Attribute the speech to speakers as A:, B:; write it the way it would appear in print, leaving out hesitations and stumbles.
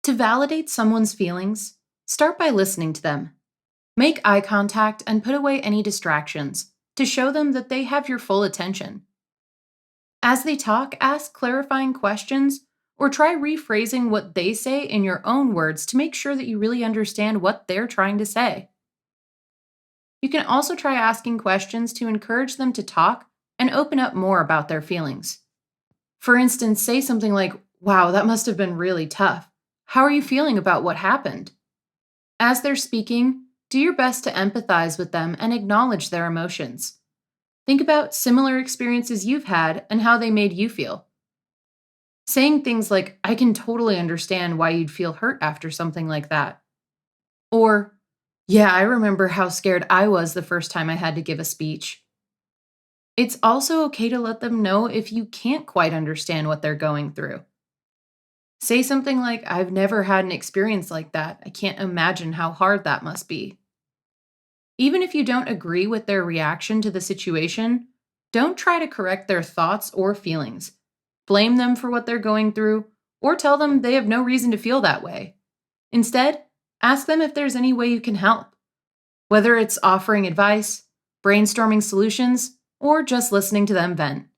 A: To validate someone's feelings, start by listening to them. Make eye contact and put away any distractions to show them that they have your full attention. As they talk, ask clarifying questions or try rephrasing what they say in your own words to make sure that you really understand what they're trying to say. You can also try asking questions to encourage them to talk and open up more about their feelings. For instance, say something like, "Wow, that must have been really tough. How are you feeling about what happened?" As they're speaking, do your best to empathize with them and acknowledge their emotions. Think about similar experiences you've had and how they made you feel. Saying things like, "I can totally understand why you'd feel hurt after something like that." Or, "Yeah, I remember how scared I was the first time I had to give a speech." It's also okay to let them know if you can't quite understand what they're going through. Say something like, "I've never had an experience like that. I can't imagine how hard that must be." Even if you don't agree with their reaction to the situation, don't try to correct their thoughts or feelings. Blame them for what they're going through, or tell them they have no reason to feel that way. Instead, ask them if there's any way you can help, whether it's offering advice, brainstorming solutions, or just listening to them vent.